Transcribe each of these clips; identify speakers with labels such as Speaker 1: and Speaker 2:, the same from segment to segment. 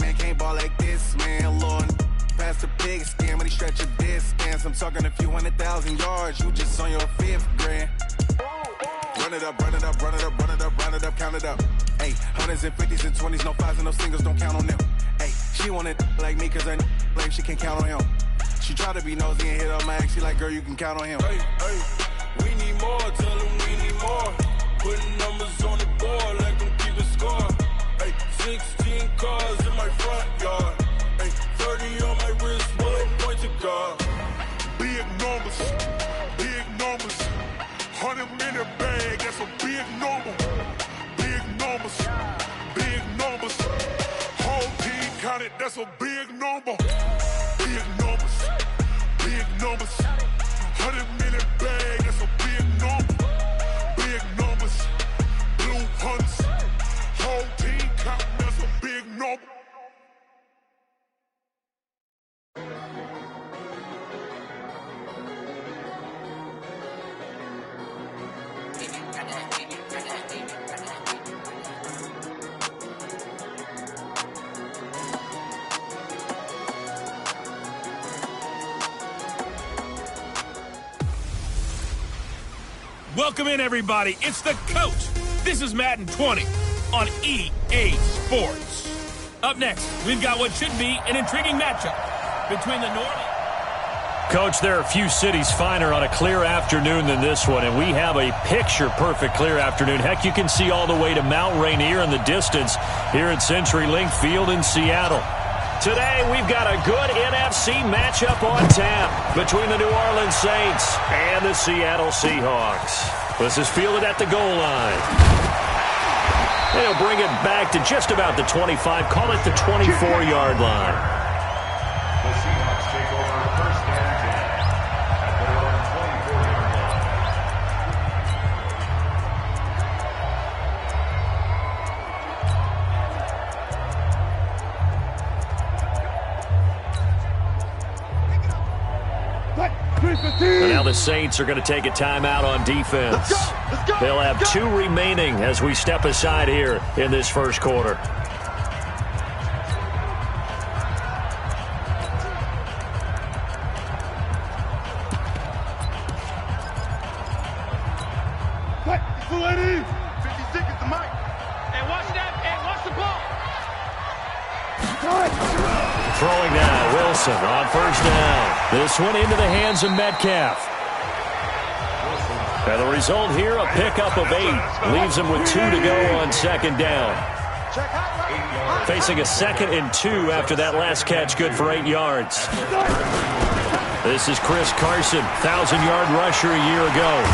Speaker 1: Man, can't ball like this, man, Lord. Past the pig skin when he stretch a distance. I'm talking a few 100,000 yards. You just on your 5th grand. Run it up, run it up, run it up, run it up, run it up, count it up. Hey, hundreds and 50s and 20s, no 5s and no singles, don't count on them. Hey, she want it like me, cause her blame she can't count on him. She try to be nosy and hit up my ex, she like, girl, you can count on him.
Speaker 2: Hey, hey, we need more, tell them we need more. Putting numbers on the board, let them keep a score. Hey, 16 cars in my front yard. Hey, 30 on my wrist, one point to guard.
Speaker 3: Big numbers, 100-minute bag, that's a big number. Big numbers, whole team counted, that's a big number. Big numbers, 100-minute bag, that's a big number. Big numbers, blue hunts, whole team counting, that's a big number.
Speaker 4: Welcome in, everybody. It's the Coach. This is Madden 20 on EA Sports. Up next, we've got what should be an intriguing matchup between the North.
Speaker 5: Coach, there are few cities finer on a clear afternoon than this one, and we have a picture-perfect clear afternoon. Heck, you can see all the way to Mount Rainier in the distance here at CenturyLink Field in Seattle. Today, we've got a good NFC matchup on tap between the New Orleans Saints and the Seattle Seahawks. This is fielded at the goal line. They'll bring it back to just about the 25, call it the 24-yard line.
Speaker 6: The Seahawks take over first and 10 at their own 24-yard line.
Speaker 5: And now the Saints are going to take a timeout on defense. They'll have 2 remaining as we step aside here in this first quarter. Throwing now, Wilson on first down. This one into the hands of Metcalf. And the result here, a pickup of 8. Leaves him with 2 to go on second down. Facing a 2nd and 2 after that last catch, good for 8 yards. This is Chris Carson, 1,000-yard rusher a year ago.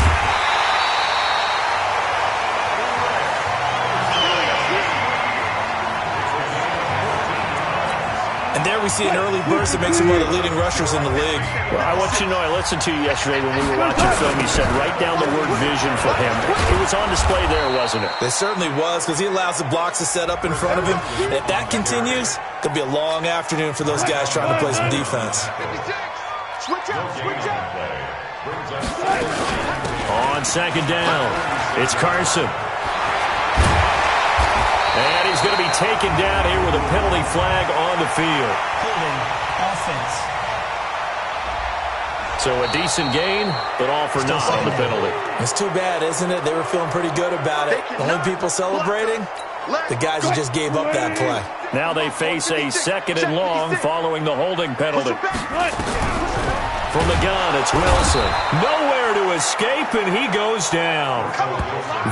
Speaker 7: There we see an early burst that makes him one of the leading rushers in the league.
Speaker 5: Well, I want you to know, I listened to you yesterday when we were watching film. You said write down the word vision for him. It was on display there, wasn't it?
Speaker 7: It certainly was, because he allows the blocks to set up in front of him. And if that continues, it could be a long afternoon for those guys trying to play some defense.
Speaker 3: Switch out.
Speaker 5: On second down, it's Carson. And he's going to be taken down here with a penalty flag on the field.
Speaker 8: Holding offense.
Speaker 5: So a decent gain, but all for naught on the penalty.
Speaker 7: It's too bad, isn't it? They were feeling pretty good about it. The only people celebrating, the guys who just gave up that play.
Speaker 5: Now they face a 2nd and long following the holding penalty. From the gun, it's Wilson. Nowhere to escape, and he goes down.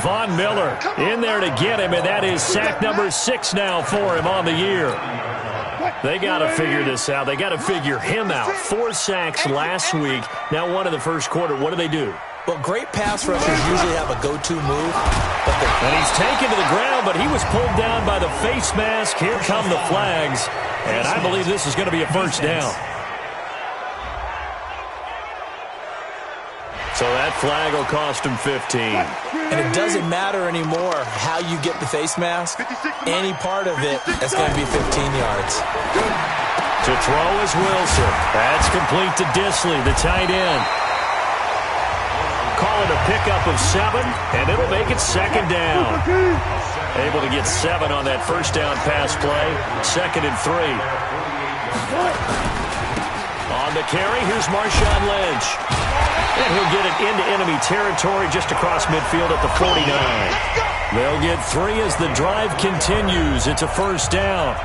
Speaker 5: Von Miller in there to get him, and that is sack number 6 now for him on the year. They got to figure this out. They got to figure him out. 4 sacks last week. Now 1 in the first quarter. What do they do?
Speaker 7: Well, great pass rushers usually have a go-to move.
Speaker 5: And he's taken to the ground, but he was pulled down by the face mask. Here come the flags, and I believe this is going to be a first down. So that flag will cost him 15.
Speaker 7: And it doesn't matter anymore how you get the face mask. Any part of it, that's going to be 15 yards.
Speaker 5: To throw is Wilson. That's complete to Disley, the tight end. Call it a pickup of 7, and it'll make it second down. Able to get 7 on that first down pass play. 2nd and 3. On the carry, here's Marshawn Lynch. And he'll get it into enemy territory just across midfield at the 49. They'll get 3 as the drive continues. It's a first down.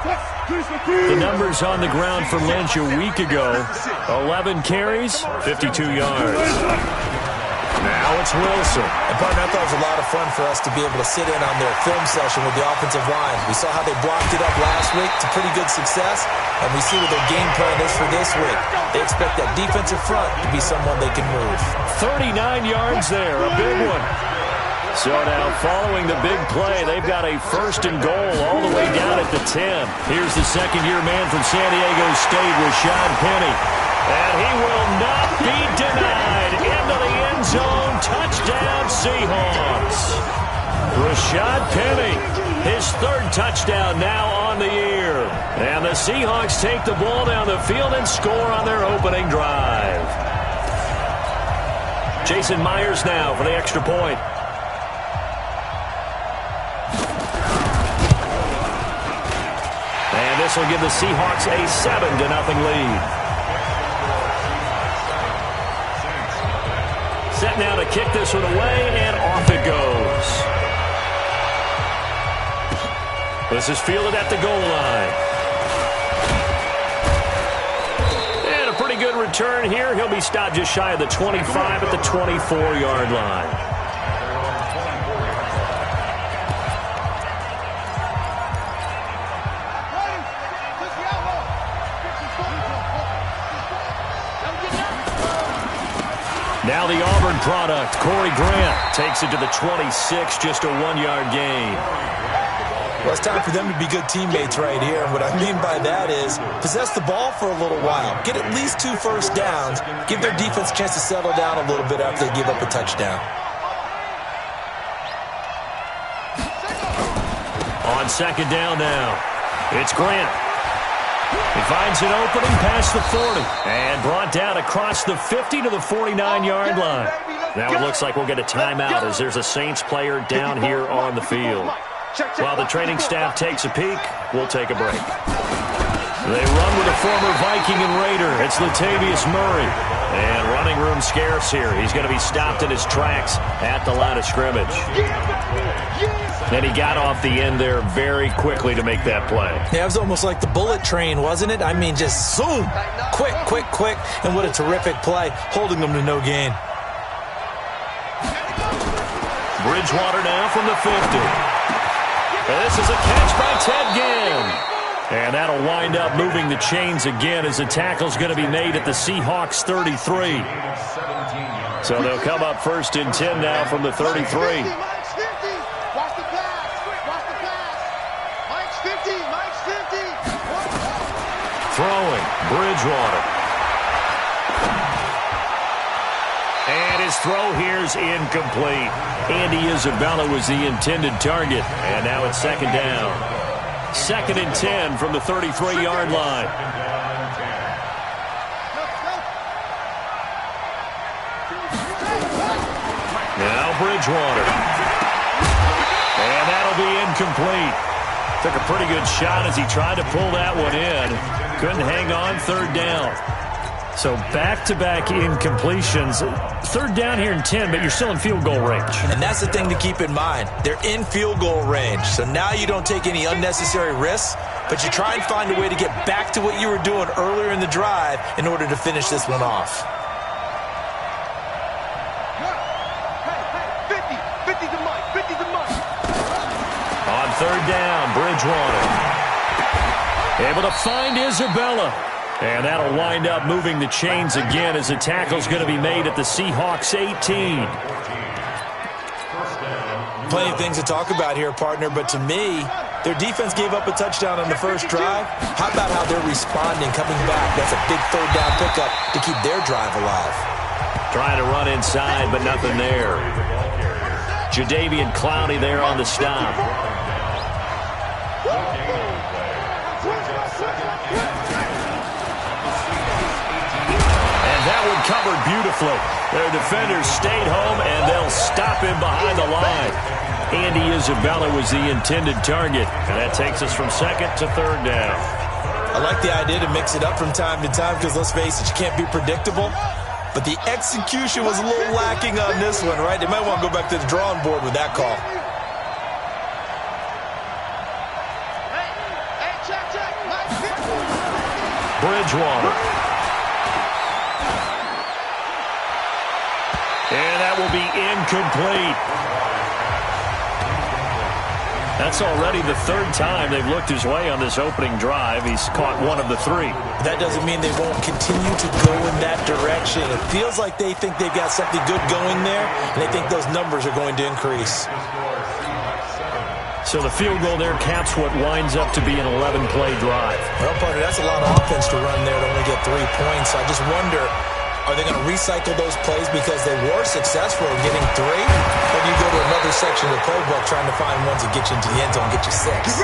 Speaker 5: The numbers on the ground for Lynch a week ago. 11 carries, 52 yards. Now it's Wilson.
Speaker 7: And partner, I thought it was a lot of fun for us to be able to sit in on their film session with the offensive line. We saw how they blocked it up last week to pretty good success, and we see what their game plan is for this week. They expect that defensive front to be someone they can move.
Speaker 5: 39 yards there, a big one. So now following the big play, they've got a 1st and goal all the way down at the 10. Here's the second-year man from San Diego State, Rashad Penny. And he will not be denied. Into the end zone. Touchdown, Seahawks. Rashad Penny, his 3rd touchdown now on the year. And the Seahawks take the ball down the field and score on their opening drive. Jason Myers now for the extra point. And this will give the Seahawks a 7-0 lead. Set now to kick this one away, and off it goes. This is fielded at the goal line. And a pretty good return here. He'll be stopped just shy of the 25 at the 24-yard line. Now the Auburn product, Corey Grant, takes it to the 26, just a 1-yard gain.
Speaker 7: Well, it's time for them to be good teammates right here. And what I mean by that is possess the ball for a little while. Get at least 2 first downs. Give their defense a chance to settle down a little bit after they give up a touchdown.
Speaker 5: On 2nd down now, it's Grant. He finds an opening past the 40 and brought down across the 50 to the 49-yard line. Now it looks like we'll get a timeout as there's a Saints player down here on the field. While the training staff takes a peek, we'll take a break. They run with a former Viking and Raider. It's Latavius Murray. And running room scarce here. He's going to be stopped in his tracks at the line of scrimmage. And he got off the end there very quickly to make that play.
Speaker 7: Yeah, it was almost like the bullet train, wasn't it? I mean, just zoom. Quick, quick, quick. And what a terrific play, holding them to no gain.
Speaker 5: Bridgewater now from the 50. And this is a catch by Ted Ginn. And that'll wind up moving the chains again as the tackle's going to be made at the Seahawks 33. So they'll come up 1st and 10 now from the 33. Throwing, Bridgewater. And his throw here's incomplete. Andy Isabella was the intended target. And now it's 2nd down. 2nd and 10 from the 33-yard line. Now Bridgewater. And that'll be incomplete. Took a pretty good shot as he tried to pull that one in. Couldn't hang on, 3rd down. So back-to-back incompletions. 3rd down here in 10, but you're still in field goal range.
Speaker 7: And that's the thing to keep in mind. They're in field goal range. So now you don't take any unnecessary risks, but you try and find a way to get back to what you were doing earlier in the drive in order to finish this one off.
Speaker 5: On 3rd down, Bridgewater. Able to find Isabella. And that'll wind up moving the chains again as the tackle's going to be made at the Seahawks 18.
Speaker 7: Plenty of things to talk about here, partner, but to me, their defense gave up a touchdown on the first drive. How about how they're responding, coming back? That's a big 3rd down pickup to keep their drive alive.
Speaker 5: Trying to run inside, but nothing there. Jadeveon Clowney there on the stop. That one covered beautifully. Their defenders stayed home, and they'll stop him behind the line. Andy Isabella was the intended target. And that takes us from second to third down.
Speaker 7: I like the idea to mix it up from time to time because, let's face it, you can't be predictable. But the execution was a little lacking on this one, right? They might want to go back to the drawing board with that call.
Speaker 5: Bridgewater. And that will be incomplete. That's already the third time they've looked his way on this opening drive. He's caught one of the three.
Speaker 7: That doesn't mean they won't continue to go in that direction. It feels like they think they've got something good going there, and they think those numbers are going to increase.
Speaker 5: So the field goal there caps what winds up to be an 11-play drive.
Speaker 7: Well, partner, that's a lot of offense to run there to only get 3 points. I just wonder, are they going to recycle those plays because they were successful in getting 3? Or do you go to another section of the playbook trying to find ones that get you into the end zone and get you 6?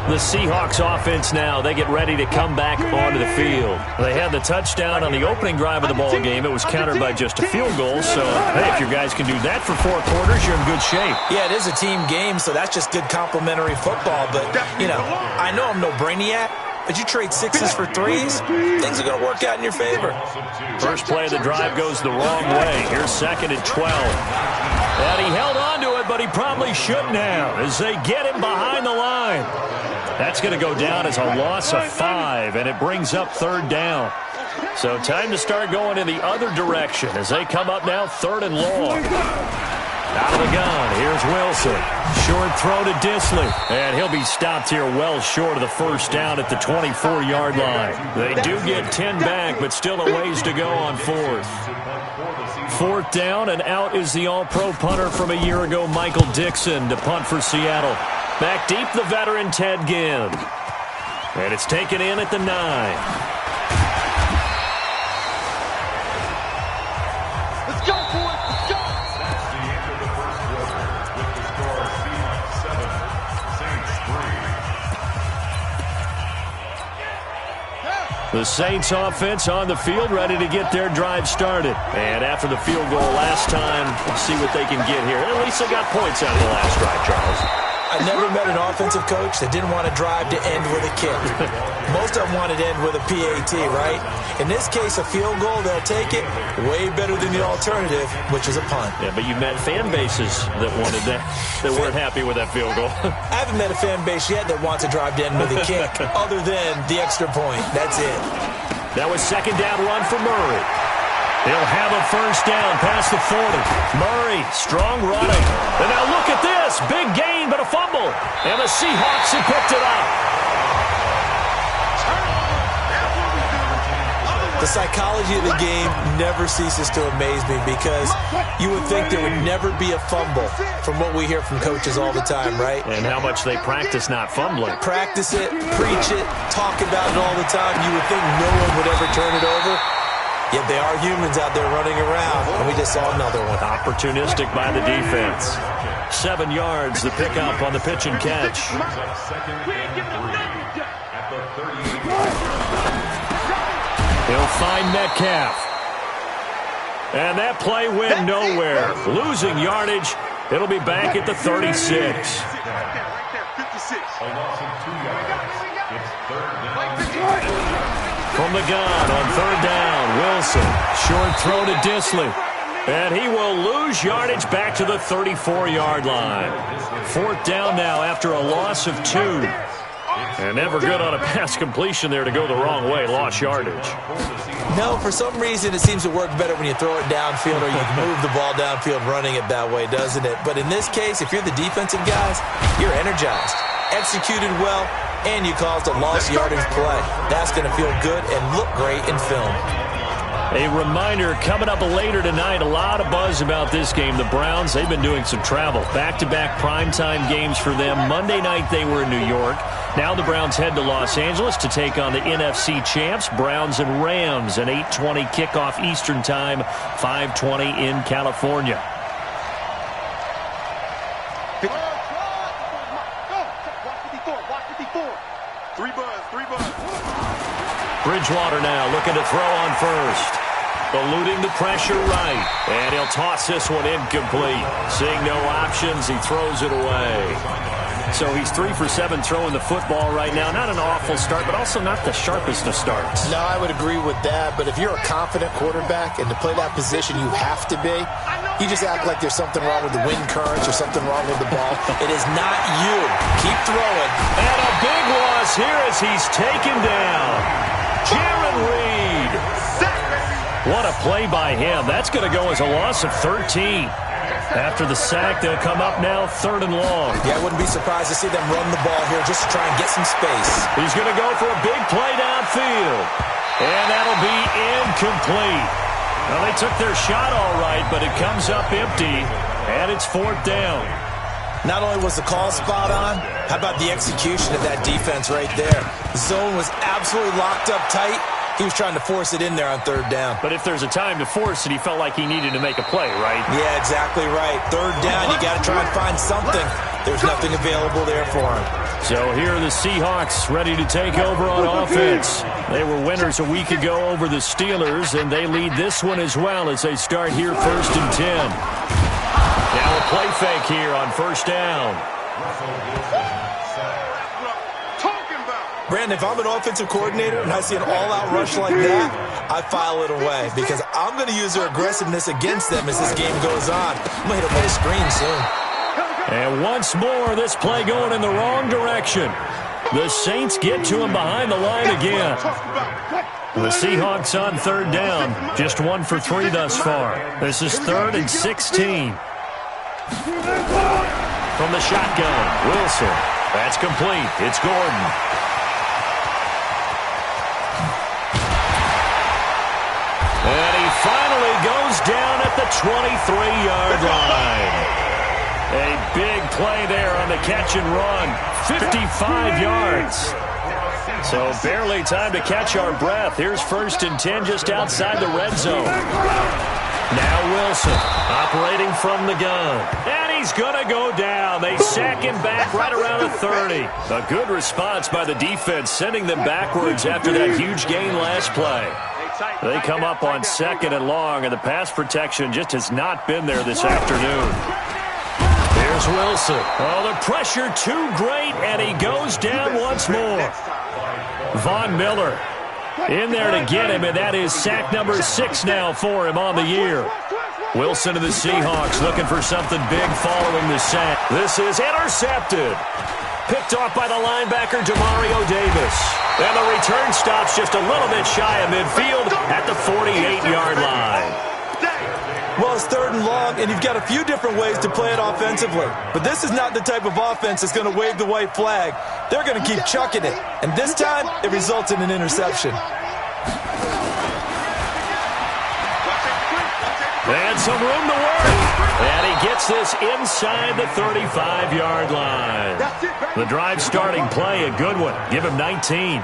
Speaker 5: The Seahawks offense now, they get ready to come back onto the field. They had the touchdown on the opening drive of the ball game. It was countered by just a field goal. So, hey, if your guys can do that for 4 quarters, you're in good shape.
Speaker 7: Yeah, it is a team game, so that's just good complimentary football. But, you know, I know I'm no brainiac, but you trade 6s for 3s, things are going to work out in your favor.
Speaker 5: First play of the drive goes the wrong way. Here's second and 12. And he held on to it, but he probably shouldn't have as they get him behind the line. That's going to go down as a loss of 5, and it brings up third down. So time to start going in the other direction as they come up now third and long. Out of the gun, here's Wilson. Short throw to Disley, and he'll be stopped here well short of the first down at the 24-yard line. They do get 10 back, but still a ways to go on fourth. Fourth down, and out is the all-pro punter from a year ago, Michael Dixon, to punt for Seattle. Back deep, the veteran Ted Ginn. And it's taken in at the 9.
Speaker 3: Let's go, boys. Let's go. That's the end of the first quarter with the score Seahawks 7, Saints 3.
Speaker 5: The Saints offense on the field, ready to get their drive started. And after the field goal last time, we'll see what they can get here. At least they got points out of the last drive, Charles.
Speaker 7: I never met an offensive coach that didn't want to drive to end with a kick. Most of them wanted to end with a PAT, right? In this case, a field goal, they'll take it. Way better than the alternative, which is a punt.
Speaker 5: Yeah, but you met fan bases that wanted that, that weren't happy with that field goal.
Speaker 7: I haven't met a fan base yet that wants to drive to end with a kick, other than the extra point. That's it.
Speaker 5: That was second down run for Murray. He'll have a first down past the 40. Murray, strong running. And now look at this. Big gain, but a fumble. And the Seahawks have picked it up.
Speaker 7: The psychology of the game never ceases to amaze me because you would think there would never be a fumble from what we hear from coaches all the time, right?
Speaker 5: And how much they practice not fumbling.
Speaker 7: Practice it, preach it, talk about it all the time. You would think no one would ever turn it over. Yet they are humans out there running around, and we just saw another one.
Speaker 5: Opportunistic by the defense. 7 yards, the pickup on the pitch and catch. He'll find Metcalf. And that play went nowhere. Losing yardage. It'll be back at the 36. From the gun on third down, Wilson. Short throw to Disley. And he will lose yardage back to the 34-yard line. Fourth down now after a loss of 2. And never good on a pass completion there to go the wrong way. Lost yardage.
Speaker 7: No, for some reason it seems to work better when you throw it downfield or you move the ball downfield running it that way, doesn't it? But in this case, if you're the defensive guys, you're energized, executed well, and you caused a lost yardage play. That's going to feel good and look great in film.
Speaker 5: A reminder, coming up later tonight, a lot of buzz about this game. The Browns, they've been doing some travel. Back-to-back primetime games for them. Monday night they were in New York. Now the Browns head to Los Angeles to take on the NFC champs, Browns and Rams. An 8:20 kickoff Eastern time, 5:20 in California.
Speaker 3: Three buzz.
Speaker 5: Bridgewater now looking to throw on first. eluding the pressure right. And he'll toss this one incomplete. Seeing no options, he throws it away. So he's 3 for 7 throwing the football right now. Not an awful start, but also not the sharpest of starts.
Speaker 7: No, I would agree with that. But if you're a confident quarterback and to play that position you have to be, you just act like there's something wrong with the wind currents or something wrong with the ball. It is not you. Keep throwing.
Speaker 5: And a big loss here as he's taken down. Jaron Reed. What a play by him. That's going to go as a loss of 13. After the sack, they'll come up now 3rd and long.
Speaker 7: Yeah, I wouldn't be surprised to see them run the ball here just to try and get some space.
Speaker 5: He's going to go for a big play downfield. And that'll be incomplete. Well, they took their shot all right, but it comes up empty, and it's 4th down.
Speaker 7: Not only was the call spot on, how about the execution of that defense right there? The zone was absolutely locked up tight. He was trying to force it in there on 3rd down.
Speaker 5: But if there's a time to force it, he felt like he needed to make a play, right?
Speaker 7: Yeah, exactly right. 3rd down, you got to try and find something. There's nothing available there for him.
Speaker 5: So here are the Seahawks ready to take over on offense. They were winners a week ago over the Steelers, and they lead this one as well as they start here 1st and 10. Now a play fake here on 1st down.
Speaker 7: Brandon, if I'm an offensive coordinator and I see an all-out rush like that, I file it away because I'm going to use their aggressiveness against them as this game goes on. I'm going to hit them with a screen soon.
Speaker 5: And once more, this play going in the wrong direction. The Saints get to him behind the line again. The Seahawks on 3rd down, just 1 for 3 thus far. This is 3rd and 16. From the shotgun, Wilson. That's complete. It's Gordon. And he finally goes down at the 23-yard line. A big play there on the catch and run. 55 yards. So barely time to catch our breath. Here's 1st and 10 just outside the red zone. Now Wilson operating from the gun. And he's going to go down. They sack him back right around the 30. A good response by the defense, sending them backwards after that huge gain last play. They come up on 2nd and long, and the pass protection just has not been there this afternoon. Here's Wilson. Oh, the pressure too great, and he goes down once more. Von Miller in there to get him, and that is sack number 6 now for him on the year. Wilson and the Seahawks looking for something big following the sack. This is intercepted. Picked off by the linebacker, Demario Davis. And the return stops just a little bit shy of midfield at the 48-yard line.
Speaker 7: Well, it's 3rd and long, and you've got a few different ways to play it offensively. But this is not the type of offense that's going to wave the white flag. They're going to keep chucking it. And this time, it results in an interception.
Speaker 5: And some room to work. And he gets this inside the 35-yard line. The drive starting play, a good one. Give him 19.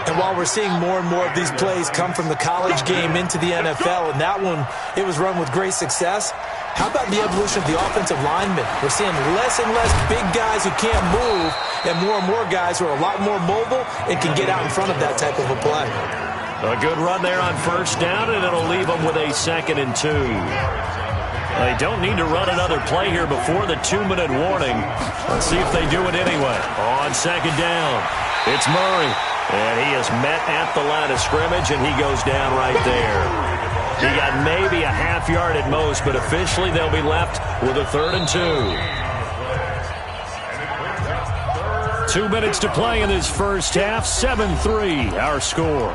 Speaker 7: And while we're seeing more and more of these plays come from the college game into the NFL, and that one, it was run with great success, how about the evolution of the offensive linemen? We're seeing less and less big guys who can't move and more guys who are a lot more mobile and can get out in front of that type of a play.
Speaker 5: A good run there on 1st down, and it'll leave them with a 2nd and 2. They don't need to run another play here before the 2-minute warning. Let's see if they do it anyway. On 2nd down, it's Murray. And he is met at the line of scrimmage, and he goes down right there. He got maybe a half yard at most, but officially they'll be left with a 3rd and 2. 2 minutes to play in this first half. 7-3, our score.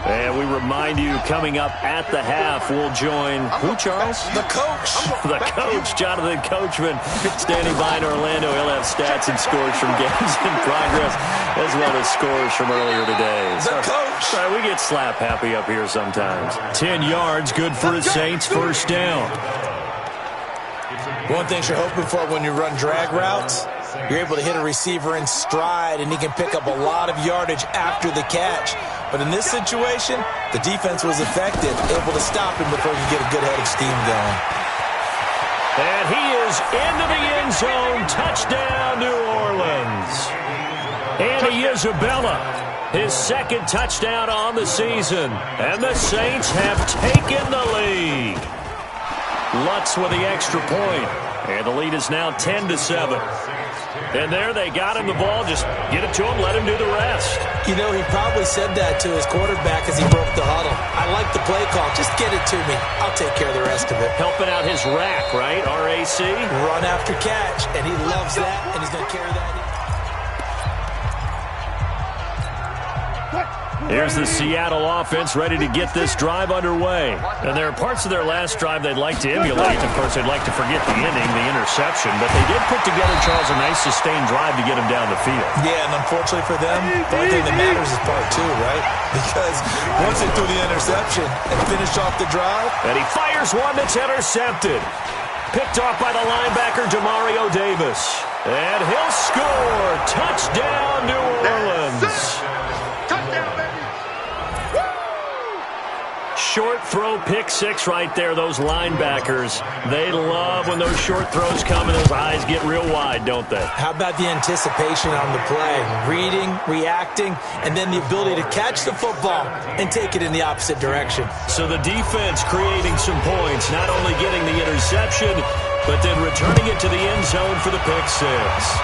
Speaker 5: And we remind you, coming up at the half, we'll join who, Charles?
Speaker 7: The coach.
Speaker 5: The coach, Jonathan Coachman, standing by in Orlando. He'll have stats and scores from games in progress, as well as scores from earlier today.
Speaker 7: The coach.
Speaker 5: Sorry, we get slap happy up here sometimes. 10 yards, good for the Saints, 1st down.
Speaker 7: One thing you're hoping for when you run drag routes, you're able to hit a receiver in stride, and he can pick up a lot of yardage after the catch. But in this situation, the defense was effective, able to stop him before he could get a good head of steam going.
Speaker 5: And he is into the end zone. Touchdown, New Orleans. Andy Isabella, his second touchdown on the season. And the Saints have taken the lead. Lutz with the extra point. And the lead is now 10-7. And there they got him the ball. Just get it to him, let him do the rest.
Speaker 7: You know, he probably said that to his quarterback as he broke the huddle. I like the play call. Just get it to me. I'll take care of the rest of it.
Speaker 5: Helping out his rack, right? RAC?
Speaker 7: Run after catch. And he loves that, and he's going to carry that.
Speaker 5: Here's the Seattle offense ready to get this drive underway. And there are parts of their last drive they'd like to emulate. Of course, they'd like to forget the ending, the interception. But they did put together, Charles, a nice sustained drive to get him down the field.
Speaker 7: Yeah, and unfortunately for them, the only thing that matters is part two, right? Because once they threw the interception and finished off the drive.
Speaker 5: And he fires one that's intercepted. Picked off by the linebacker, Demario Davis. And he'll score. Touchdown, New Orleans. Short throw, pick six right there, those linebackers. They love when those short throws come and those eyes get real wide, don't they?
Speaker 7: How about the anticipation on the play? Reading, reacting, and then the ability to catch the football and take it in the opposite direction.
Speaker 5: So the defense creating some points, not only getting the interception, but then returning it to the end zone for the pick six.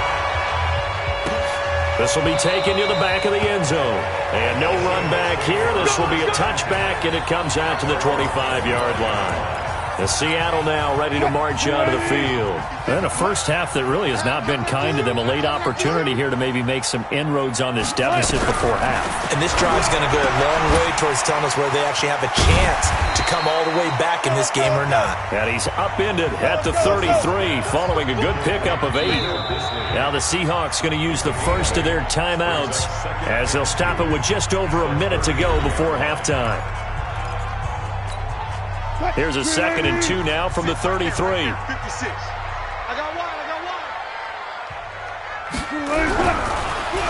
Speaker 5: This will be taken to the back of the end zone. And no run back here. This will be a touchback, and it comes out to the 25-yard line. The Seattle now ready to march out of the field. And a first half that really has not been kind to them. A late opportunity here to maybe make some inroads on this deficit before half.
Speaker 7: And this drive's going to go a long way towards telling us whether they actually have a chance to come all the way back in this game or not.
Speaker 5: And he's upended at the 33 following a good pickup of 8. Now the Seahawks going to use the first of their timeouts as they'll stop it with just over a minute to go before halftime. Here's a 2nd and 2 now from the 33.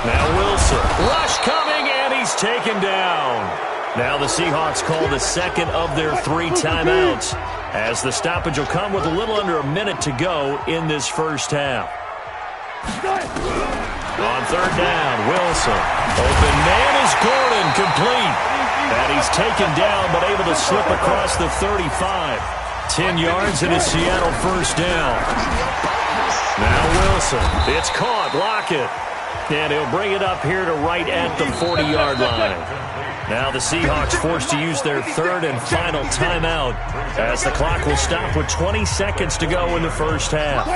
Speaker 5: Now Wilson. Rush coming, and he's taken down. Now the Seahawks call the second of their 3 timeouts as the stoppage will come with a little under a minute to go in this first half. On 3rd down, Wilson. Open man is Gordon, complete. And he's taken down, but able to slip across the 35. 10 yards and a Seattle first down. Now Wilson. It's caught. Lockett. And he'll bring it up here to right at the 40-yard line. Now the Seahawks forced to use their 3rd and final timeout as the clock will stop with 20 seconds to go in the first half.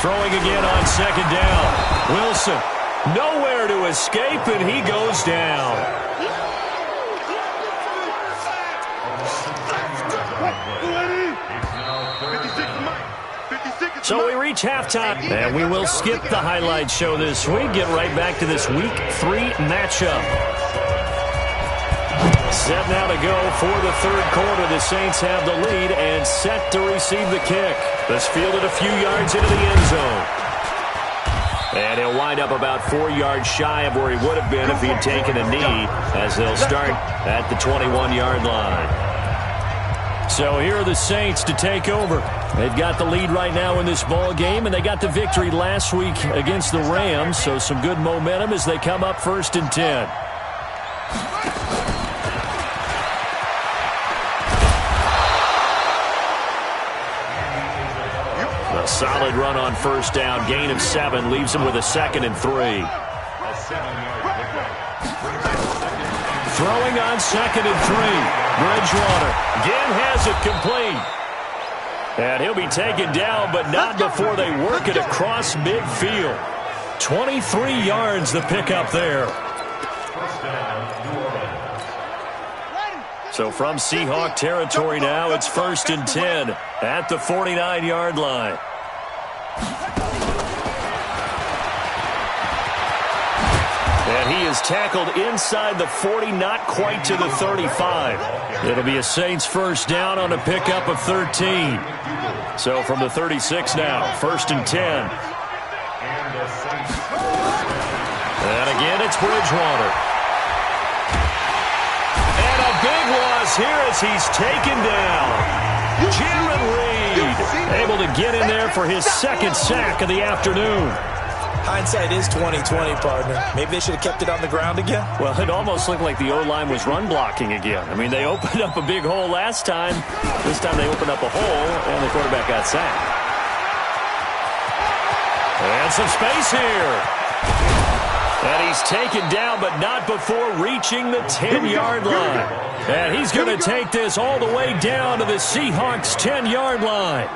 Speaker 5: Throwing again on 2nd down. Wilson, nowhere to escape, and he goes down. So we reach halftime, and we will skip the highlight show this week. Get right back to this Week 3 matchup. Set now to go for the 3rd quarter. The Saints have the lead and set to receive the kick. This fielded a few yards into the end zone. And he'll wind up about 4 yards shy of where he would have been if he had taken a knee, as they'll start at the 21-yard line. So here are the Saints to take over. They've got the lead right now in this ball game, and they got the victory last week against the Rams, so some good momentum as they come up 1st and 10. A solid run on 1st down, gain of 7, leaves him with a 2nd and 3. Throwing on 2nd and 3. Bridgewater again has it complete. And he'll be taken down, but not before they work it across midfield. 23 yards the pickup there. So from Seahawk territory now, it's 1st and 10 at the 49-yard line. And he is tackled inside the 40, not quite to the 35. It'll be a Saints first down on a pickup of 13. So from the 36 now, 1st and 10. And again, it's Bridgewater. big loss here as he's taken down. Jaron Reed able to get in there for his second sack of the afternoon.
Speaker 7: Hindsight is 20/20, partner. Maybe they should have kept it on the ground again.
Speaker 5: Well, it almost looked like the O-line was run blocking again. I mean, they opened up a big hole last time. This time they opened up a hole, and the quarterback got sacked. And some space here. And he's taken down, but not before reaching the 10-yard line. And he's going to take this all the way down to the Seahawks' 10-yard line.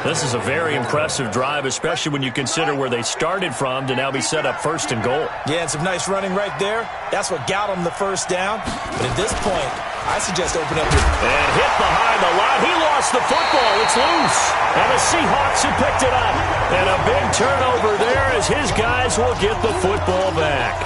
Speaker 5: This is a very impressive drive, especially when you consider where they started from to now be set up first and goal.
Speaker 7: Yeah, and some nice running right there. That's what got them the first down. But at this point, I suggest open up your...
Speaker 5: And hit behind the line. He lost the football. It's loose. And the Seahawks have picked it up. And a big turnover there as his guys will get the football back.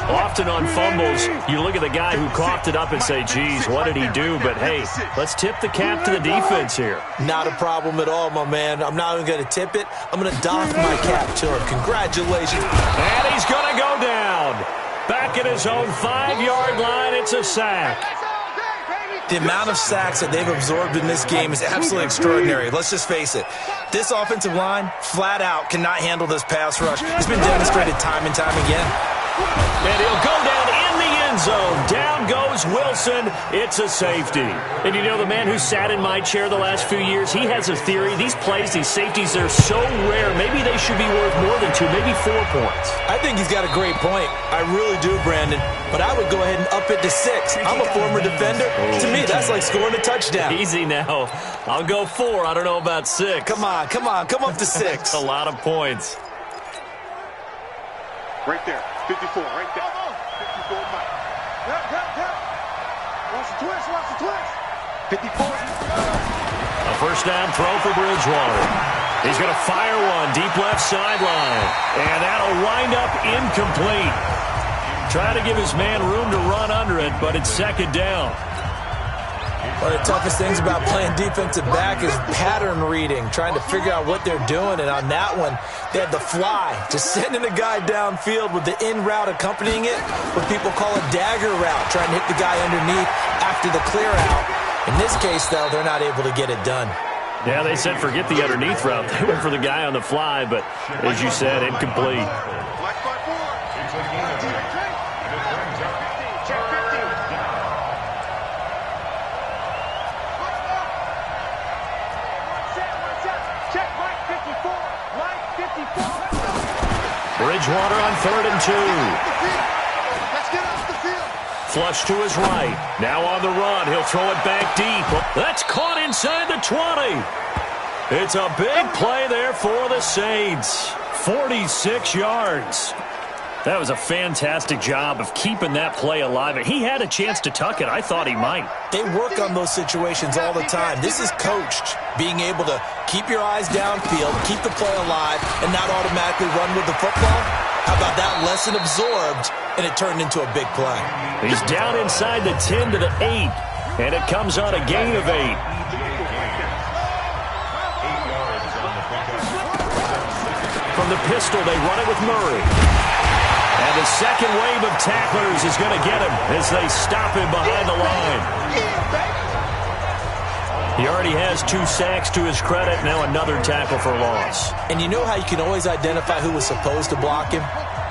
Speaker 5: Often on fumbles, you look at the guy who coughed it up and say, geez, what did he do? But, hey, let's tip the cap to the defense here.
Speaker 7: Not a problem at all, my man. I'm not even going to tip it. I'm going to doff my cap to him. Congratulations.
Speaker 5: And he's going to go down. Back at his own 5-yard line, it's a sack.
Speaker 7: The amount of sacks that they've absorbed in this game is absolutely extraordinary. Let's just face it. This offensive line, flat out, cannot handle this pass rush. It's been demonstrated time and time again.
Speaker 5: And he'll go down in the end zone. Down goes Wilson. It's a safety. And you know, the man who sat in my chair the last few years, he has a theory. These plays, these safeties, they're so rare. Maybe they should be worth more than 2, maybe 4 points.
Speaker 7: I think he's got a great point. I really do, Brandon. But I would go ahead and up it to 6. I'm a former defender. To me, that's like scoring a touchdown.
Speaker 5: Easy now. I'll go 4. I don't know about 6.
Speaker 7: Come on. Come up to 6.
Speaker 5: That's a lot of points.
Speaker 3: Right there. 54, right there. 54, Mike. Watch the twist. 54.
Speaker 5: A first down throw for Bridgewater. He's going to fire one deep left sideline. And that'll wind up incomplete. Trying to give his man room to run under it, but it's second down.
Speaker 7: One of the toughest things about playing defensive back is pattern reading, trying to figure out what they're doing. And on that one, they had the fly, just sending a guy downfield with the in route accompanying it, what people call a dagger route, trying to hit the guy underneath after the clear out. In this case, though, they're not able to get it done.
Speaker 5: Yeah, they said forget the underneath route. They went for the guy on the fly, but as you said, incomplete. Bridgewater on 3rd and 2.
Speaker 3: Let's get off the field.
Speaker 5: Flush to his right. Now on the run. He'll throw it back deep. That's caught inside the 20. It's a big play there for the Saints. 46 yards. That was a fantastic job of keeping that play alive. And he had a chance to tuck it. I thought he might.
Speaker 7: They work on those situations all the time. This is coached, being able to keep your eyes downfield, keep the play alive, and not automatically run with the football. How about that lesson absorbed, and it turned into a big play?
Speaker 5: He's down inside the 10 to the 8, and it comes on a gain of 8. From the pistol, they run it with Murray. And the second wave of tacklers is going to get him as they stop him behind the line. He already has 2 sacks to his credit. Now another tackle for loss.
Speaker 7: And you know how you can always identify who was supposed to block him?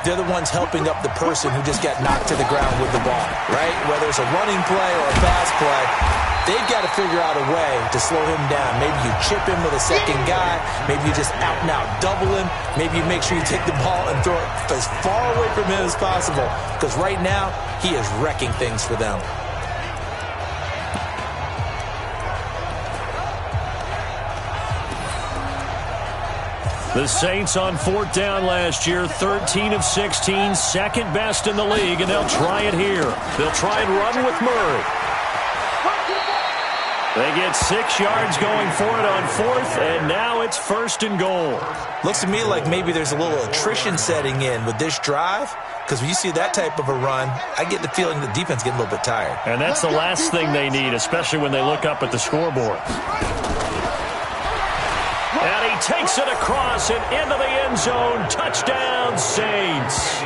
Speaker 7: They're the ones helping up the person who just got knocked to the ground with the ball, right? Whether it's a running play or a pass play, they've got to figure out a way to slow him down. Maybe you chip him with a second guy. Maybe you just out and out double him. Maybe you make sure you take the ball and throw it as far away from him as possible. Because right now, he is wrecking things for them.
Speaker 5: The Saints on 4th down last year, 13 of 16, second best in the league, and they'll try it here. They'll try and run with Murray. They get 6 yards going for it on 4th, and now it's 1st and goal.
Speaker 7: Looks to me like maybe there's a little attrition setting in with this drive, because when you see that type of a run, I get the feeling the defense getting a little bit tired.
Speaker 5: And that's the last thing they need, especially when they look up at the scoreboard. And he takes it across and into the end zone. Touchdown, Saints.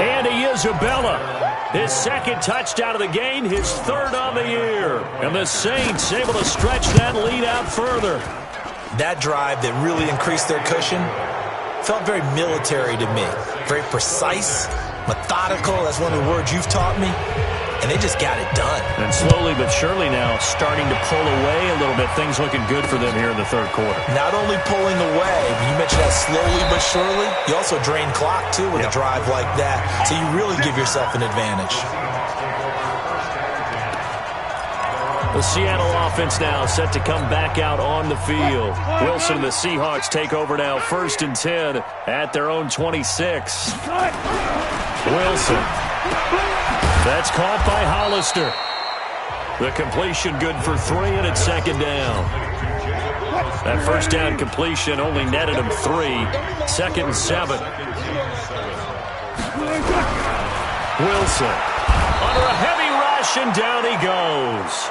Speaker 5: Andy Isabella His second touchdown of the game, his third on the year. And the Saints able to stretch that lead out further.
Speaker 7: That drive that really increased their cushion felt very military to me. Very precise, methodical. That's one of the words you've taught me. And they just got it done.
Speaker 5: And slowly but surely now starting to pull away a little bit. Things looking good for them here in the third quarter.
Speaker 7: Not only pulling away, but you mentioned that slowly but surely. You also drain clock, too, with a drive like that. So you really give yourself an advantage.
Speaker 5: The Seattle offense now set to come back out on the field. Wilson and the Seahawks take over now 1st and 10 at their own 26. Wilson. That's caught by Hollister. The completion good for 3, and it's 2nd down. That first down completion only netted him 3. 2nd and 7. Wilson under a heavy rush, and down he goes.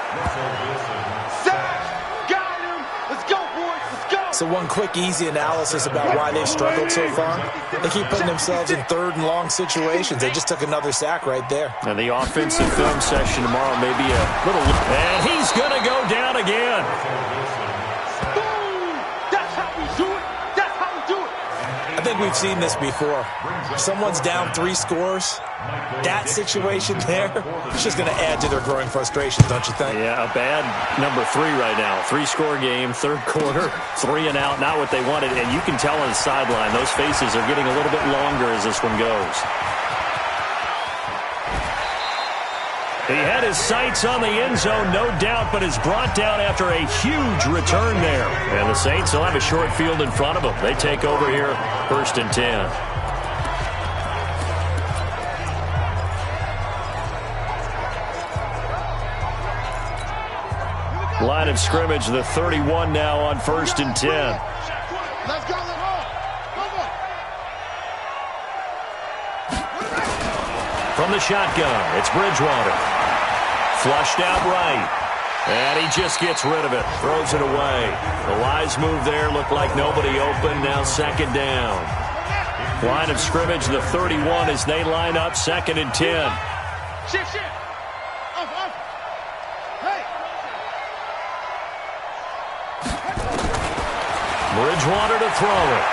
Speaker 7: So one quick, easy analysis about why they've struggled so far. They keep putting themselves in 3rd and long situations. They just took another sack right there.
Speaker 5: And the offensive film session tomorrow may be a little... And he's going to go down again.
Speaker 2: Boom! That's how we do it. That's how we do it.
Speaker 7: I think we've seen this before. If someone's down 3 scores, that situation there, it's just going to add to their growing frustration, don't you think?
Speaker 5: Yeah, a bad number 3 right now. 3-score game, 3rd quarter, 3 and out, not what they wanted. And you can tell on the sideline, those faces are getting a little bit longer as this one goes. He had his sights on the end zone, no doubt, but is brought down after a huge return there. And the Saints will have a short field in front of them. They take over here, 1st and 10. Line of scrimmage, the 31 now on 1st and 10.
Speaker 2: Let's go,
Speaker 5: From the shotgun, it's Bridgewater. Flushed out right. And he just gets rid of it. Throws it away. The wise move there. Looked like nobody open. Now 2nd down. Line of scrimmage, the 31 as they line up. 2nd and 10.
Speaker 2: Shift. Up. Hey.
Speaker 5: Bridgewater to throw it.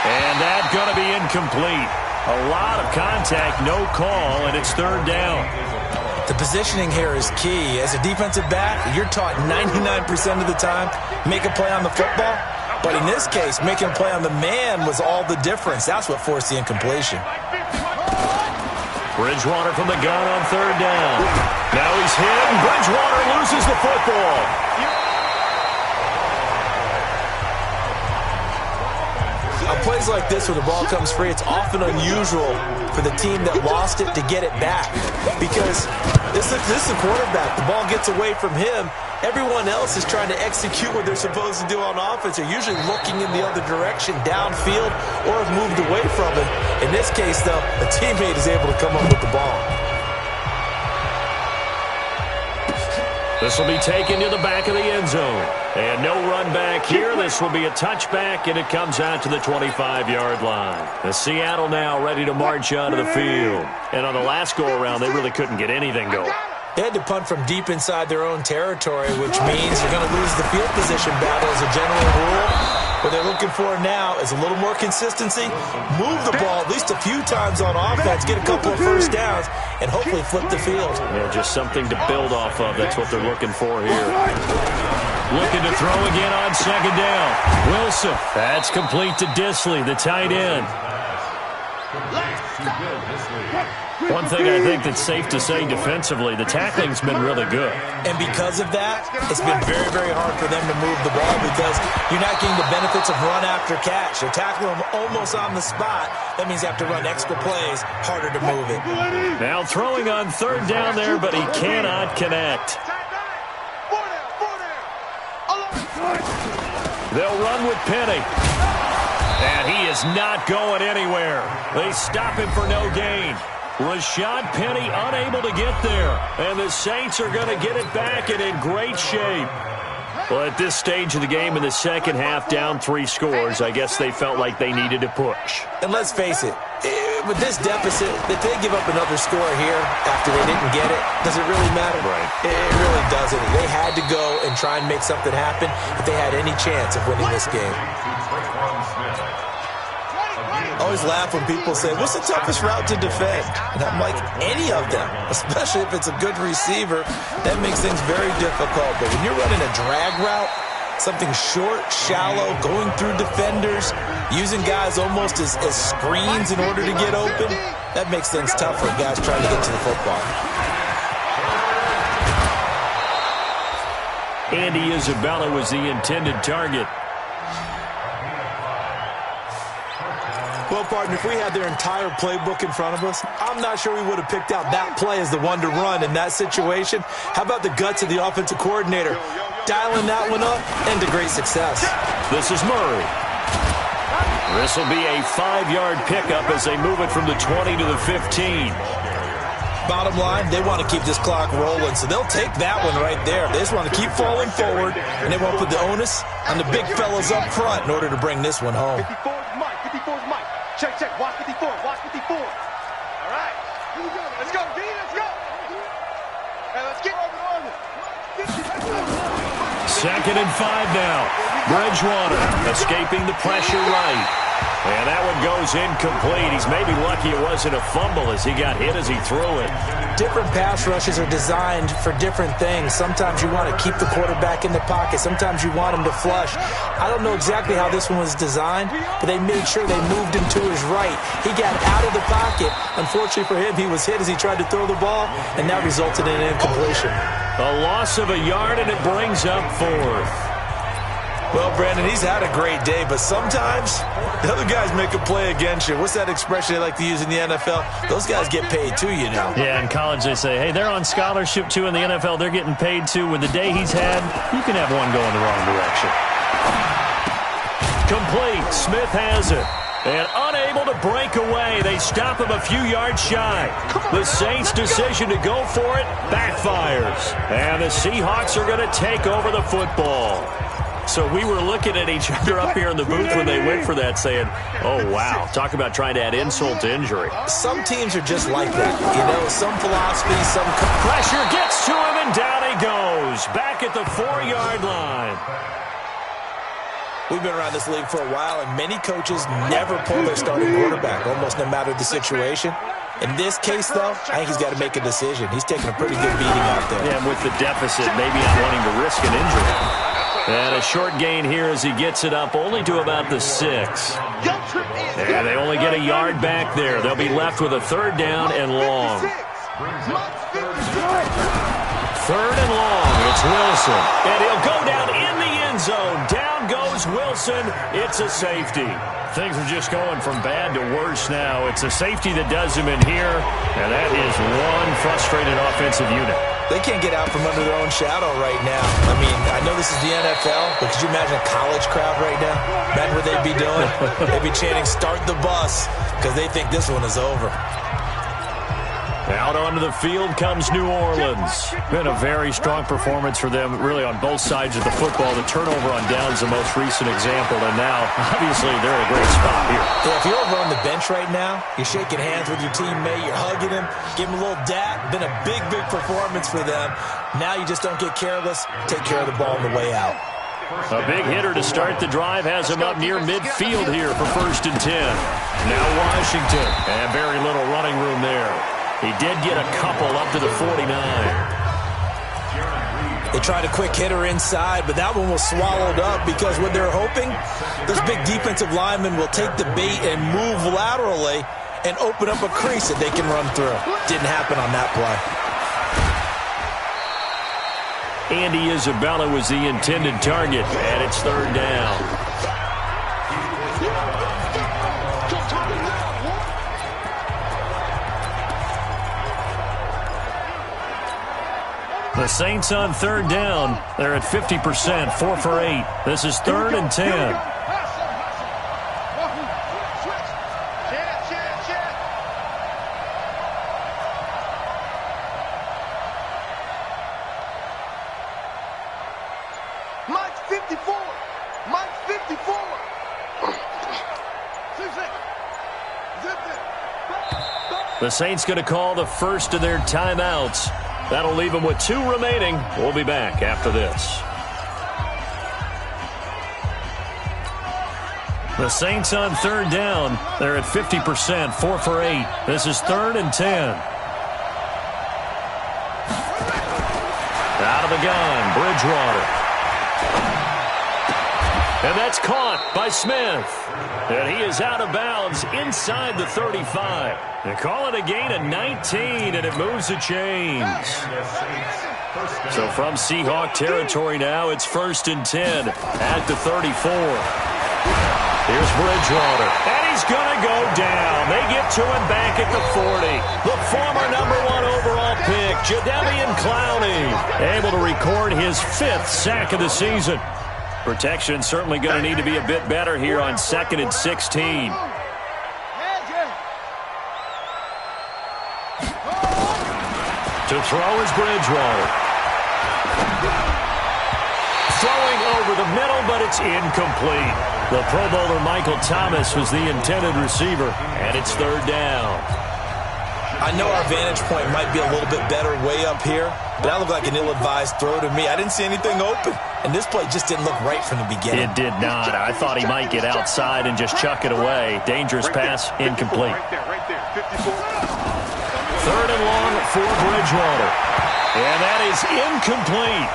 Speaker 5: And that's going to be incomplete. A lot of contact, no call, and it's 3rd down.
Speaker 7: The positioning here is key. As a defensive back, you're taught 99% of the time, make a play on the football. But in this case, making a play on the man was all the difference. That's what forced the incompletion.
Speaker 5: Bridgewater from the gun on 3rd down. Now he's hit, and Bridgewater loses the football.
Speaker 7: On plays like this where the ball comes free, it's often unusual for the team that lost it to get it back. Because this is a quarterback. The ball gets away from him. Everyone else is trying to execute what they're supposed to do on offense. They're usually looking in the other direction, downfield, or have moved away from it. In this case, though, a teammate is able to come up with the ball.
Speaker 5: This will be taken to the back of the end zone. And no run back here. This will be a touchback, and it comes out to the 25-yard line. The Seattle now ready to march onto the field. And on the last go-around, they really couldn't get anything going.
Speaker 7: They had to punt from deep inside their own territory, which means you're going to lose the field position battle as a general rule. What they're looking for now is a little more consistency, move the ball at least a few times on offense, get a couple of first downs, and hopefully flip the field.
Speaker 5: Yeah, just something to build off of. That's what they're looking for here. Looking to throw again on 2nd down. Wilson. That's complete to Disley, the tight end. One thing I think that's safe to say defensively, the tackling's been really good.
Speaker 7: And because of that, it's been very, very hard for them to move the ball because you're not getting the benefits of run after catch. They're tackling them almost on the spot. That means you have to run extra plays, harder to move it.
Speaker 5: Now throwing on 3rd down there, but he cannot connect. They'll run with Penny. And he is not going anywhere. They stop him for no gain. Rashad Penny unable to get there. And the Saints are going to get it back and in great shape. Well, at this stage of the game in the second half, down 3 scores, I guess they felt like they needed to push.
Speaker 7: And let's face it, with this deficit, if they give up another score here after they didn't get it, does it really matter?
Speaker 5: Right.
Speaker 7: It really doesn't. They had to go and try and make something happen if they had any chance of winning this game. I always laugh when people say, what's the toughest route to defend? And I'm like, any of them, especially if it's a good receiver, that makes things very difficult. But when you're running a drag route, something short, shallow, going through defenders, using guys almost as screens in order to get open, that makes things tough for guys trying to get to the football.
Speaker 5: Andy Isabella was the intended target.
Speaker 7: Well, partner, if we had their entire playbook in front of us, I'm not sure we would have picked out that play as the one to run in that situation. How about the guts of the offensive coordinator? Dialing that one up and to great success.
Speaker 5: This is Murray. This will be a 5-yard pickup as they move it from the 20 to the 15.
Speaker 7: Bottom line, they want to keep this clock rolling, so they'll take that one right there. They just want to keep falling forward, and they won't put the onus on the big fellas up front in order to bring this one home.
Speaker 9: 54 is Mike. 54 is Mike. Check, check. Watch 54. Watch 54. All right. Here we go. Let's go, D. Let's go. Hey, let's get over.
Speaker 5: 2nd and 5 now. Bridgewater escaping the pressure right. And that one goes incomplete. He's maybe lucky it wasn't a fumble as he got hit as he threw it.
Speaker 7: Different pass rushes are designed for different things. Sometimes you want to keep the quarterback in the pocket. Sometimes you want him to flush. I don't know exactly how this one was designed, but they made sure they moved him to his right. He got out of the pocket. Unfortunately for him, he was hit as he tried to throw the ball, and that resulted in an incompletion.
Speaker 5: A loss of a yard, and it brings up 4th.
Speaker 7: Well, Brandon, he's had a great day, but sometimes the other guys make a play against you. What's that expression they like to use in the NFL? Those guys get paid too, you know.
Speaker 5: Yeah, in college they say, hey, they're on scholarship too. In the NFL, they're getting paid too. With the day he's had, you can have one go in the wrong direction. Complete. Smith has it. And unable to break away. They stop him a few yards shy. The Saints' decision to go for it backfires. And the Seahawks are going to take over the football. So we were looking at each other up here in the booth when they went for that saying, oh, wow, talk about trying to add insult to injury.
Speaker 7: Some teams are just like that. You know, some philosophy, some
Speaker 5: pressure gets to him, and down he goes. Back at the 4-yard line.
Speaker 7: We've been around this league for a while, and many coaches never pull their starting quarterback, almost no matter the situation. In this case, though, I think he's got to make a decision. He's taking a pretty good beating out there.
Speaker 5: Yeah, and with the deficit, maybe not wanting to risk an injury. And a short gain here as he gets it up only to about the 6. And they only get a yard back there. They'll be left with a 3rd down and long. 3rd and long. It's Wilson. And he'll go down in the end zone. Down goes Wilson. It's a safety. Things are just going from bad to worse now. It's a safety that does him in here. And that is one frustrated offensive unit.
Speaker 7: They can't get out from under their own shadow right now. I mean, I know this is the NFL, but could you imagine a college crowd right now? Imagine what they'd be doing. They'd be chanting, start the bus, because they think this one is over.
Speaker 5: Out onto the field comes New Orleans. Been a very strong performance for them, really on both sides of the football. The turnover on downs the most recent example, and now, obviously, they're in a great spot here.
Speaker 7: Yeah, if you're over on the bench right now, you're shaking hands with your teammate, you're hugging him, give him a little dap. Been a big, big performance for them. Now you just don't get careless. Take care of the ball on the way out.
Speaker 5: A big hitter to start the drive has him up near midfield here for 1st and 10. Now Washington, and very little running room there. He did get a couple up to the 49.
Speaker 7: They tried a quick hitter inside, but that one was swallowed up because what they're hoping, those big defensive linemen will take the bait and move laterally and open up a crease that they can run through. Didn't happen on that play.
Speaker 5: Andy Isabella was the intended target, and it's 3rd down. The Saints on 3rd down. They're at 50%, 4 for 8. This is 3rd and 10.
Speaker 9: Mike's 54. Mike's 54. 6-6. Zip it.
Speaker 5: The Saints going to call the first of their timeouts. That'll leave them with 2 remaining. We'll be back after this. The Saints on 3rd down. They're at 50%, 4 for 8. This is 3rd and 10. Out of the gun, Bridgewater. And that's caught by Smith. And he is out of bounds inside the 35. They call it a gain of 19, and it moves the chains. So from Seahawk territory now, it's 1st and 10 at the 34. Here's Bridgewater, and he's going to go down. They get to him back at the 40. The former #1 overall pick, Jadeveon Clowney, able to record his 5th sack of the season. Protection certainly going to need to be a bit better here on 2nd and 16. To throw is Bridgewater. Throwing over the middle, but it's incomplete. The Pro Bowler Michael Thomas was the intended receiver, and it's 3rd down.
Speaker 7: I know our vantage point might be a little bit better way up here, but that looked like an ill-advised throw to me. I didn't see anything open, and this play just didn't look right from the beginning.
Speaker 5: It did not. I thought he might get outside and just chuck it away. Dangerous pass, incomplete. 3rd and long for Bridgewater, and that is incomplete.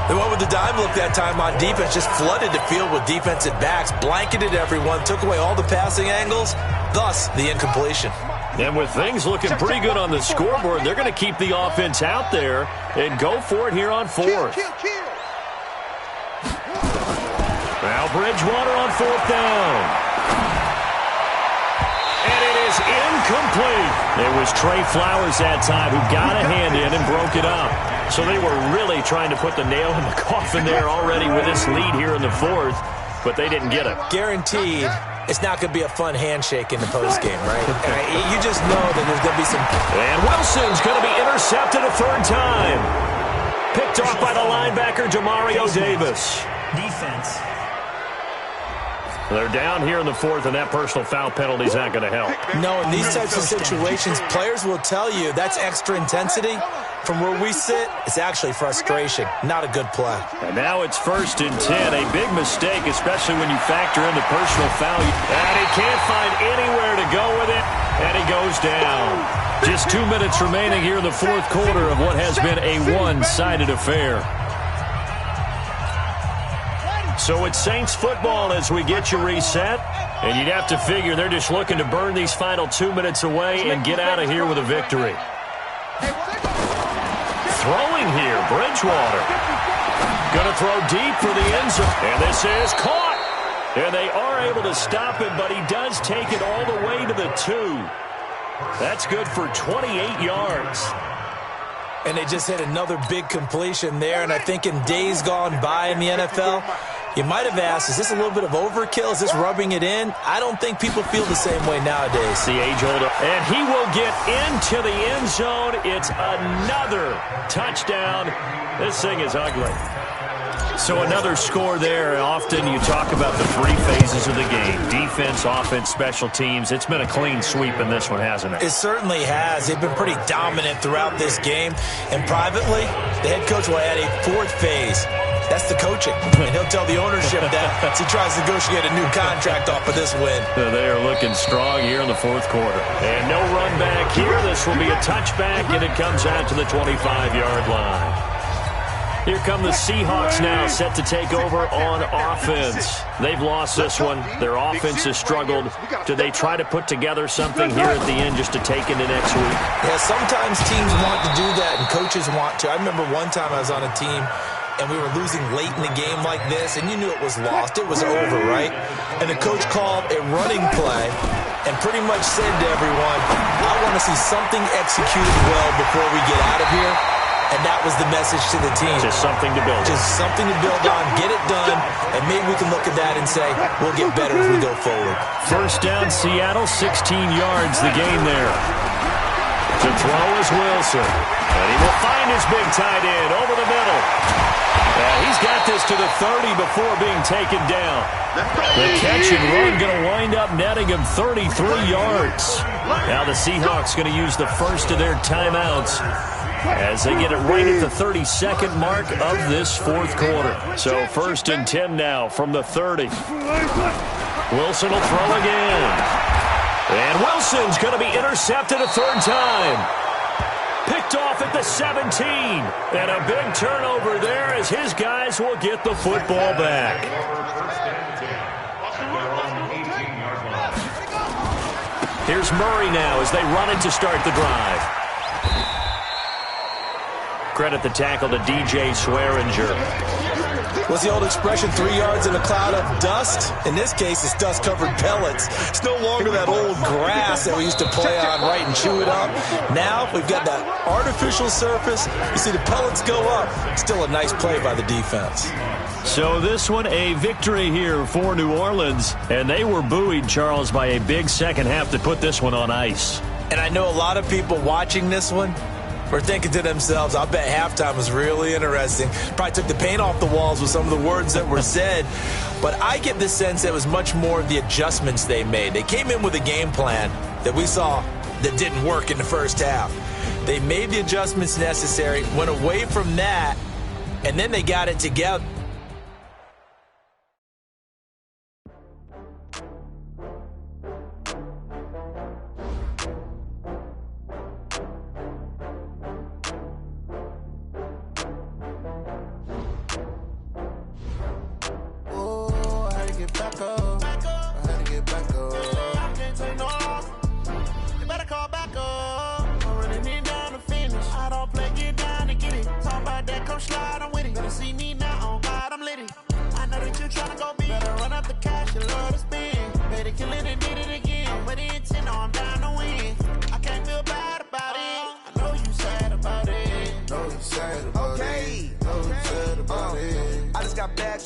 Speaker 7: They went with the dime look that time on defense, just flooded the field with defensive backs, blanketed everyone, took away all the passing angles, thus the incompletion.
Speaker 5: And with things looking pretty good on the scoreboard, they're going to keep the offense out there and go for it here on 4th. Now Bridgewater on 4th down. And it is incomplete. It was Trey Flowers that time who got a hand in and broke it up. So they were really trying to put the nail in the coffin there already with this lead here in the 4th, but they didn't get it.
Speaker 7: Guaranteed, it's not going to be a fun handshake in the postgame, right? You just know that there's going to be some...
Speaker 5: And Wilson's going to be intercepted a 3rd time. Picked off by the linebacker, Demario Davis.
Speaker 8: Defense.
Speaker 5: They're down here in the 4th, and that personal foul penalty is not going to help.
Speaker 7: No, in these types of situations, players will tell you that's extra intensity. From where we sit, it's actually frustration. Not a good play.
Speaker 5: And now it's 1st and 10. A big mistake, especially when you factor in the personal foul. And he can't find anywhere to go with it, and he goes down. Just 2 minutes remaining here in the 4th quarter of what has been a one-sided affair. So it's Saints football as we get you reset. And you'd have to figure they're just looking to burn these final 2 minutes away and get out of here with a victory. Throwing here, Bridgewater. Going to throw deep for the end zone. And this is caught. And they are able to stop him, but he does take it all the way to the 2. That's good for 28 yards.
Speaker 7: And they just hit another big completion there. And I think in days gone by in the NFL, you might have asked, is this a little bit of overkill? Is this rubbing it in? I don't think people feel the same way nowadays.
Speaker 5: The age-older. And he will get into the end zone. It's another touchdown. This thing is ugly. So another score there. Often you talk about the 3 phases of the game. Defense, offense, special teams. It's been a clean sweep in this one, hasn't it?
Speaker 7: It certainly has. They've been pretty dominant throughout this game. And privately, the head coach will add a 4th phase. That's the coaching. And he'll tell the ownership that as he tries to negotiate a new contract off of this win.
Speaker 5: They are looking strong here in the 4th quarter. And no run back here. This will be a touchback, and it comes out to the 25-yard line. Here come the Seahawks now, set to take over on offense. They've lost this one. Their offense has struggled. Do they try to put together something here at the end just to take into next week?
Speaker 7: Yeah, sometimes teams want to do that, and coaches want to. I remember one time I was on a team, and we were losing late in the game like this, and you knew it was lost. It was over, right? And the coach called a running play and pretty much said to everyone, I want to see something executed well before we get out of here. And that was the message to the team.
Speaker 5: Just something to build on.
Speaker 7: Just something to build on, get it done, and maybe we can look at that and say, we'll get better as we go forward.
Speaker 5: 1st down, Seattle, 16 yards, the gain there. To throw is Wilson. And he will find his big tight end over the middle. And he's got get this to the 30 before being taken down. The catch and run going to wind up netting him 33 yards. Now the Seahawks going to use the first of their timeouts as they get it right at the 32nd mark of this fourth quarter. So 1st and 10 now from the 30. Wilson will throw again. And Wilson's going to be intercepted a third time. Picked off at the 17. And a big turnover there as his guys will get the football back. Here's Murray now as they run it to start the drive. Credit the tackle to DJ Swearinger.
Speaker 7: What's the old expression, 3 yards in a cloud of dust? In this case, it's dust-covered pellets. It's no longer that old grass that we used to play on, right, and chew it up. Now we've got that artificial surface. You see the pellets go up. Still a nice play by the defense.
Speaker 5: So this one, a victory here for New Orleans. And they were buoyed, Charles, by a big second half to put this one on ice.
Speaker 7: And I know a lot of people watching this one were thinking to themselves, I bet halftime was really interesting. Probably took the paint off the walls with some of the words that were said. But I get the sense that it was much more of the adjustments they made. They came in with a game plan that we saw that didn't work in the first half. They made the adjustments necessary, went away from that, and then they got it together.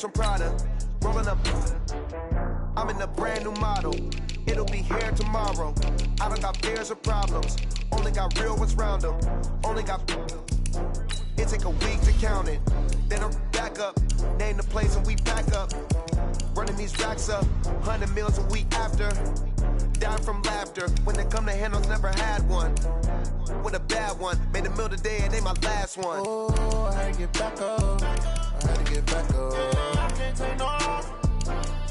Speaker 10: From Prada, rolling up. I'm in a brand new model. It'll be here tomorrow. I don't got fears or problems. Only got real ones round them. Only got. It take a week to count it. Then I'm back up. Name the place and we pack up. Running these racks up. 100 meals a week after. Down from laughter. When they come to handles, never had one. With a bad one. Made a meal today and they my last one. Oh, I had to get back up. I had to get back up. I can't take no off.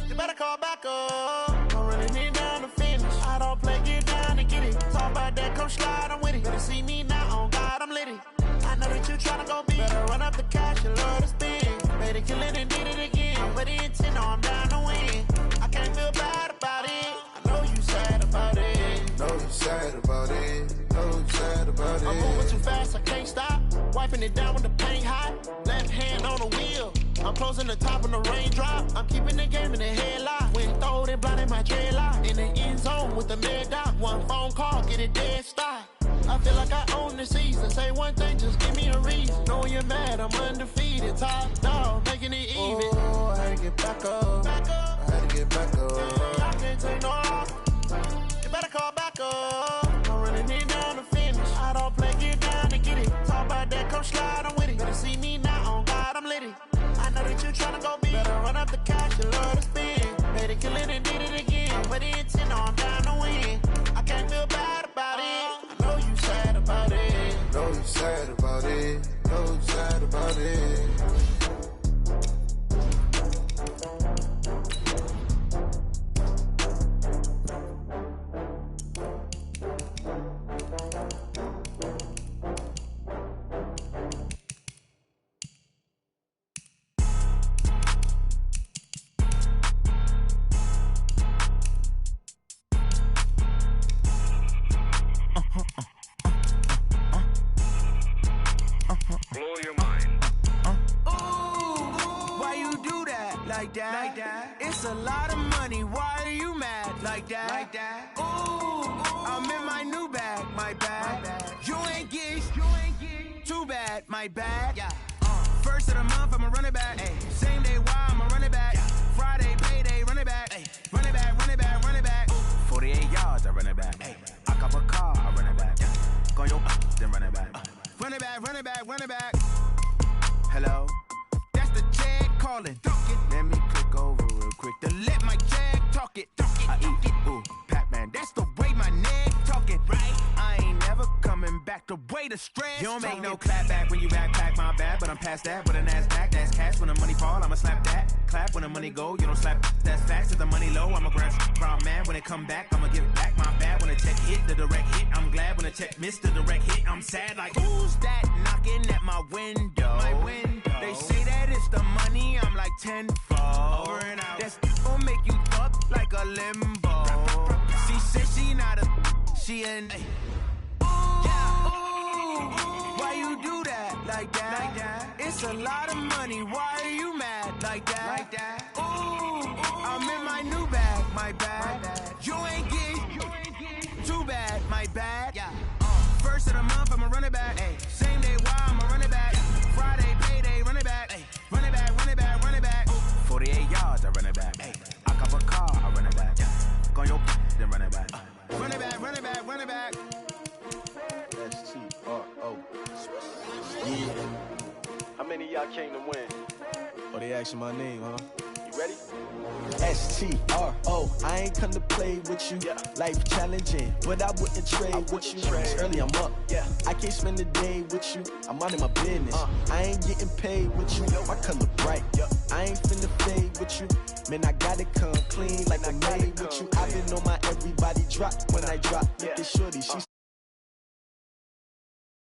Speaker 10: You better call back up. I'm running it down to finish. I don't play, get down to get it. Talk about that, come slide, I'm with it. Better see me now, on God, I'm litty. I know that you tryna go big. Better run up the cash, you love to spin. Better kill it and did it again. With the intent, no, I'm down to win. I can't feel bad about it. I know you sad about it. Know you sad about it. Know you sad about it. I'm moving too fast, I can't stop. Wiping it down with the paint hot. Left hand on the wheel. I'm closing the top of the raindrop. I'm keeping the game in the headlock. When throwed it, blinding my dreadlock. In the end zone with the mid dot. One phone call, get it dead stop. I feel like I own the season. Say one thing, just give me a reason. Knowing you're mad, I'm undefeated. Top dog, making it even. Oh, I had to get back up. I had to get back up. I can't take no off. You better call back up. I'm running it down to finish. I don't play, get down to get it. Talk about that, come slide, I'm with it. Better see me now, on God, I'm litty. I know that you tryna go big. Better run up the cash, you love to spin. Better kill it and did it again. With the intent, no, I'm down to win. I can't feel bad about it. I know you sad about it. Know you sad about it. Know you sad about it. Like that. It's a lot of money. Why are you mad like that? Like that. Ooh, I'm in my new bag. My bag. You ain't get too bad. My bag. Yeah. First of the month, I'ma run it back. Ay. Same day, why I'ma run it back. Yeah. Friday, payday, run it back. Ay. Run it back, run it back, run it back. 48 yards, I run it back. Ay. I cop a car, I run it back. Yeah. Go your then run it back. Run it back, run it back, run it back. Hello. That's the check card. ballin'. Let me click over real quick to let my jag talk it. I eat it, ooh, Pac-Man, that's the way my neck talking. Right? I ain't never coming back the way the stress. You don't make no clap back when you backpack, my bad, but I'm past that. With a NASDAQ, that's cash. When the money fall, I'ma slap that. Clap when the money go, you don't slap. That's facts. If the money low, I'ma grab problem man. When it come back, I'ma give it back. My bad when the check hit, the direct hit. I'm glad when the check missed the direct hit. I'm sad like, who's that knocking at my window? My window. They say that it's the money, I'm like tenfold. Over and out. That's gon' make you fuck like a limbo. She said she not a, she an. Why you do that like that? It's a lot of money. Why are you mad like that? Ooh, I'm in my new bag, my bad. You ain't getting too bad, my bad. First of the month, I'ma run it back. Same day, why I'ma run it back. Friday, payday, run it back. Run it back, run it back, run it back. 48 yards, I run it back. I cop a car, I run it back. Go on your then run it back. Run it back, run it back, run it back. S-T-R-O. Yeah.
Speaker 9: How many of y'all came to win?
Speaker 10: Oh, they asking my name, huh?
Speaker 9: You ready?
Speaker 11: S-T-R-O. I ain't come to play with you. Life challenging, but I wouldn't trade with you. It's early, I'm up. I can't spend the day with you. I'm out of my business. I ain't getting paid with you. My color bright. I ain't finna fade with you. Man, I gotta come clean like I made with you. I've been on my everybody drop when I drop. Look at shorty, she's